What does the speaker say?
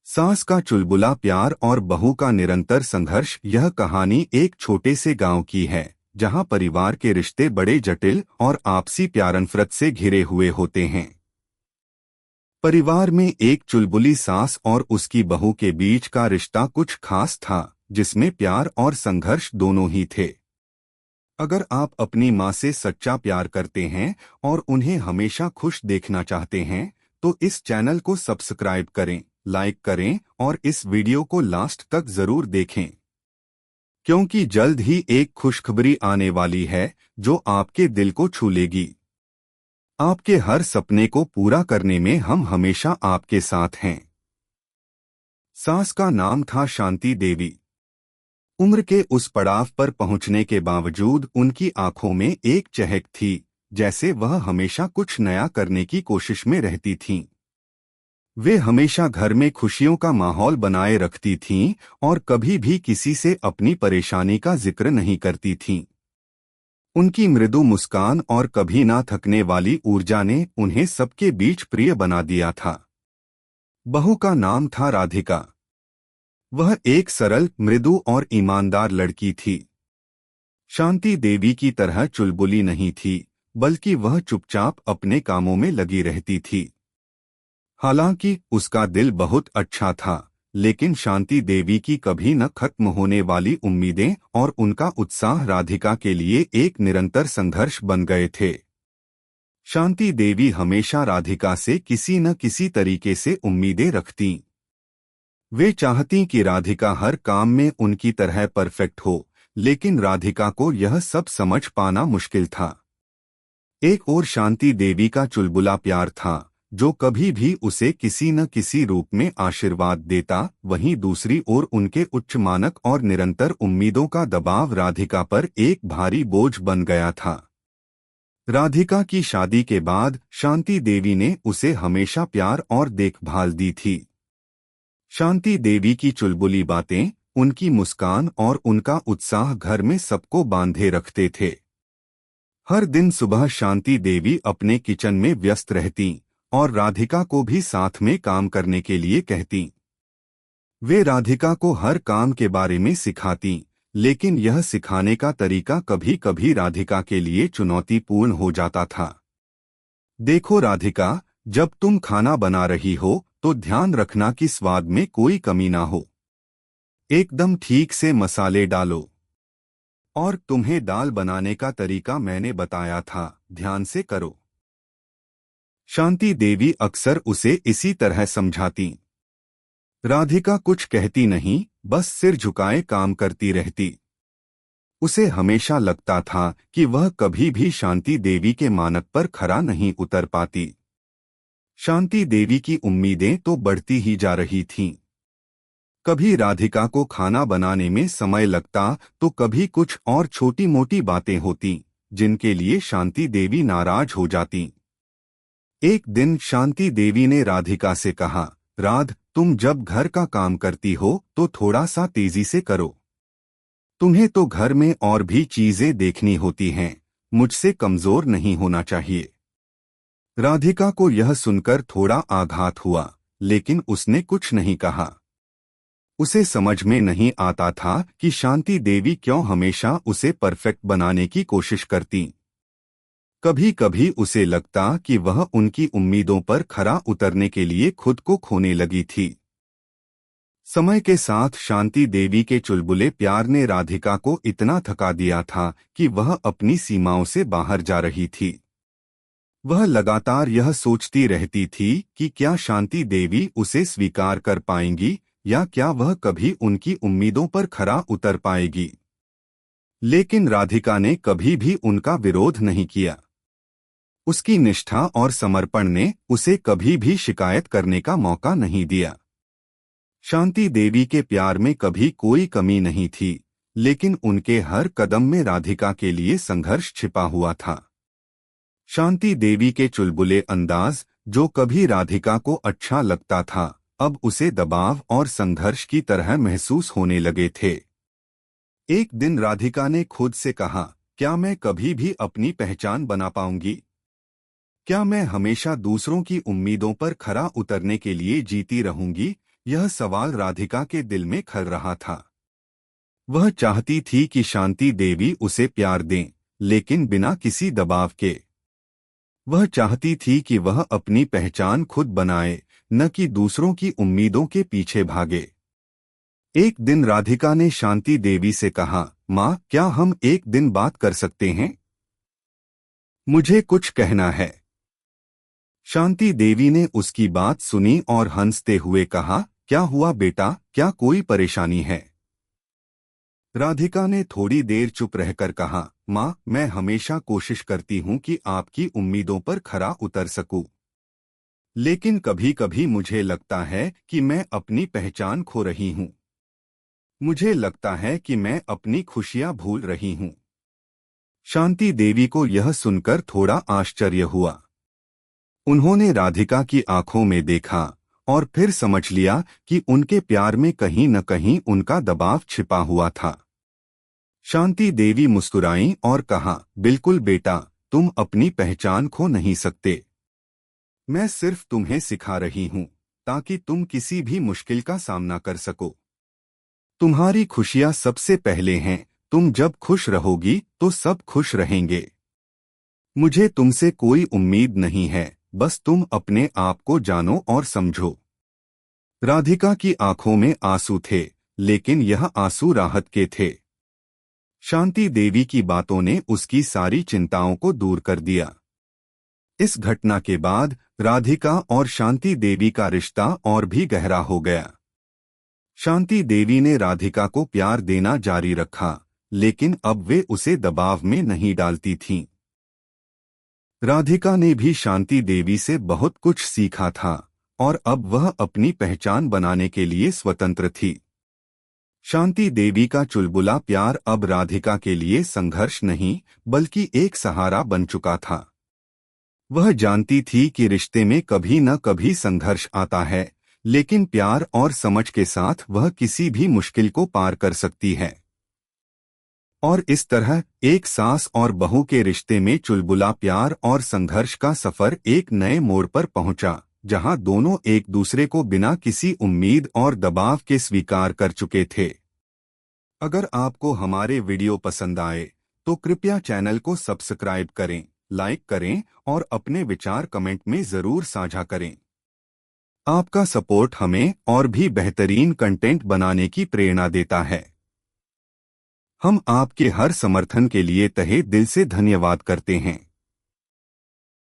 सास का चुलबुला प्यार और बहू का निरंतर संघर्ष। यह कहानी एक छोटे से गांव की है जहां परिवार के रिश्ते बड़े जटिल और आपसी प्यार-नफरत से घिरे हुए होते हैं। परिवार में एक चुलबुली सास और उसकी बहू के बीच का रिश्ता कुछ खास था, जिसमें प्यार और संघर्ष दोनों ही थे। अगर आप अपनी माँ से सच्चा प्यार करते हैं और उन्हें हमेशा खुश देखना चाहते हैं, तो इस चैनल को सब्सक्राइब करें, लाइक करें और इस वीडियो को लास्ट तक जरूर देखें, क्योंकि जल्द ही एक खुशखबरी आने वाली है जो आपके दिल को छू लेगी। आपके हर सपने को पूरा करने में हम हमेशा आपके साथ हैं। सास का नाम था शांति देवी। उम्र के उस पड़ाव पर पहुंचने के बावजूद उनकी आंखों में एक चहक थी, जैसे वह हमेशा कुछ नया करने की कोशिश में रहती थीं। वे हमेशा घर में खुशियों का माहौल बनाए रखती थीं और कभी भी किसी से अपनी परेशानी का जिक्र नहीं करती थीं। उनकी मृदु मुस्कान और कभी ना थकने वाली ऊर्जा ने उन्हें सबके बीच प्रिय बना दिया था। बहू का नाम था राधिका। वह एक सरल, मृदु और ईमानदार लड़की थी। शांति देवी की तरह चुलबुली नहीं थी, बल्कि वह चुपचाप अपने कामों में लगी रहती थी। हालांकि उसका दिल बहुत अच्छा था, लेकिन शांति देवी की कभी न खत्म होने वाली उम्मीदें और उनका उत्साह राधिका के लिए एक निरंतर संघर्ष बन गए थे। शांति देवी हमेशा राधिका से किसी न किसी तरीके से उम्मीदें रखतीं। वे चाहती कि राधिका हर काम में उनकी तरह परफेक्ट हो, लेकिन राधिका को यह सब समझ पाना मुश्किल था। एक ओर शांति देवी का चुलबुला प्यार था, जो कभी भी उसे किसी न किसी रूप में आशीर्वाद देता, वहीं दूसरी ओर उनके उच्च मानक और निरंतर उम्मीदों का दबाव राधिका पर एक भारी बोझ बन गया था। राधिका की शादी के बाद शांति देवी ने उसे हमेशा प्यार और देखभाल दी थी। शांति देवी की चुलबुली बातें, उनकी मुस्कान और उनका उत्साह घर में सबको बांधे रखते थे। हर दिन सुबह शांति देवी अपने किचन में व्यस्त रहती और राधिका को भी साथ में काम करने के लिए कहती। वे राधिका को हर काम के बारे में सिखाती, लेकिन यह सिखाने का तरीका कभी-कभी राधिका के लिए चुनौतीपूर्ण हो जाता था। देखो राधिका, जब तुम खाना बना रही हो तो ध्यान रखना कि स्वाद में कोई कमी ना हो। एकदम ठीक से मसाले डालो। और तुम्हें दाल बनाने का तरीका मैंने बताया था, ध्यान से करो। शांति देवी अक्सर उसे इसी तरह समझाती। राधिका कुछ कहती नहीं, बस सिर झुकाए काम करती रहती। उसे हमेशा लगता था कि वह कभी भी शांति देवी के मानक पर खरा नहीं उतर पाती। शांति देवी की उम्मीदें तो बढ़ती ही जा रही थीं। कभी राधिका को खाना बनाने में समय लगता तो कभी कुछ और छोटी-मोटी बातें होती, जिनके लिए शांति देवी नाराज हो जाती। एक दिन शांति देवी ने राधिका से कहा, राध, तुम जब घर का काम करती हो तो थोड़ा सा तेजी से करो। तुम्हें तो घर में और भी चीजें देखनी होती हैं, मुझसे कमजोर नहीं होना चाहिए। राधिका को यह सुनकर थोड़ा आघात हुआ, लेकिन उसने कुछ नहीं कहा। उसे समझ में नहीं आता था कि शांति देवी क्यों हमेशा उसे परफेक्ट बनाने की कोशिश करती। कभी कभी उसे लगता कि वह उनकी उम्मीदों पर खरा उतरने के लिए खुद को खोने लगी थी। समय के साथ शांति देवी के चुलबुले प्यार ने राधिका को इतना थका दिया था कि वह अपनी सीमाओं से बाहर जा रही थी। वह लगातार यह सोचती रहती थी कि क्या शांति देवी उसे स्वीकार कर पाएंगी या क्या वह कभी उनकी उम्मीदों पर खरा उतर पाएगी। लेकिन राधिका ने कभी भी उनका विरोध नहीं किया। उसकी निष्ठा और समर्पण ने उसे कभी भी शिकायत करने का मौका नहीं दिया। शांति देवी के प्यार में कभी कोई कमी नहीं थी, लेकिन उनके हर कदम में राधिका के लिए संघर्ष छिपा हुआ था। शांति देवी के चुलबुले अंदाज, जो कभी राधिका को अच्छा लगता था, अब उसे दबाव और संघर्ष की तरह महसूस होने लगे थे। एक दिन राधिका ने खुद से कहा, क्या मैं कभी भी अपनी पहचान बना पाऊंगी? क्या मैं हमेशा दूसरों की उम्मीदों पर खरा उतरने के लिए जीती रहूंगी यह सवाल राधिका के दिल में खल रहा था। वह चाहती थी कि शांति देवी उसे प्यार दें, लेकिन बिना किसी दबाव के। वह चाहती थी कि वह अपनी पहचान खुद बनाए, न कि दूसरों की उम्मीदों के पीछे भागे। एक दिन राधिका ने शांति देवी से कहा, माँ, क्या हम एक दिन बात कर सकते हैं? मुझे कुछ कहना है। शांति देवी ने उसकी बात सुनी और हंसते हुए कहा, क्या हुआ बेटा, क्या कोई परेशानी है? राधिका ने थोड़ी देर चुप रहकर कहा, माँ, मैं हमेशा कोशिश करती हूँ कि आपकी उम्मीदों पर खरा उतर सकूं। लेकिन कभी कभी मुझे लगता है कि मैं अपनी पहचान खो रही हूँ। मुझे लगता है कि मैं अपनी खुशियाँ भूल रही हूँ। शांति देवी को यह सुनकर थोड़ा आश्चर्य हुआ। उन्होंने राधिका की आंखों में देखा और फिर समझ लिया कि उनके प्यार में कहीं न कहीं उनका दबाव छिपा हुआ था। शांति देवी मुस्कुराईं और कहा, बिल्कुल बेटा, तुम अपनी पहचान खो नहीं सकते। मैं सिर्फ तुम्हें सिखा रही हूँ ताकि तुम किसी भी मुश्किल का सामना कर सको। तुम्हारी खुशियाँ सबसे पहले हैं, तुम जब खुश रहोगी तो सब खुश रहेंगे। मुझे तुमसे कोई उम्मीद नहीं है, बस तुम अपने आप को जानो और समझो। राधिका की आंखों में आंसू थे, लेकिन यह आंसू राहत के थे। शांति देवी की बातों ने उसकी सारी चिंताओं को दूर कर दिया। इस घटना के बाद राधिका और शांति देवी का रिश्ता और भी गहरा हो गया। शांति देवी ने राधिका को प्यार देना जारी रखा, लेकिन अब वे उसे दबाव में नहीं डालती थीं। राधिका ने भी शांति देवी से बहुत कुछ सीखा था और अब वह अपनी पहचान बनाने के लिए स्वतंत्र थी। शांति देवी का चुलबुला प्यार अब राधिका के लिए संघर्ष नहीं, बल्कि एक सहारा बन चुका था। वह जानती थी कि रिश्ते में कभी न कभी संघर्ष आता है, लेकिन प्यार और समझ के साथ वह किसी भी मुश्किल को पार कर सकती है। और इस तरह एक सास और बहू के रिश्ते में चुलबुला प्यार और संघर्ष का सफर एक नए मोड़ पर पहुंचा, जहां दोनों एक दूसरे को बिना किसी उम्मीद और दबाव के स्वीकार कर चुके थे। अगर आपको हमारे वीडियो पसंद आए तो कृपया चैनल को सब्सक्राइब करें, लाइक करें और अपने विचार कमेंट में जरूर साझा करें। आपका सपोर्ट हमें और भी बेहतरीन कंटेंट बनाने की प्रेरणा देता है। हम आपके हर समर्थन के लिए तहे दिल से धन्यवाद करते हैं।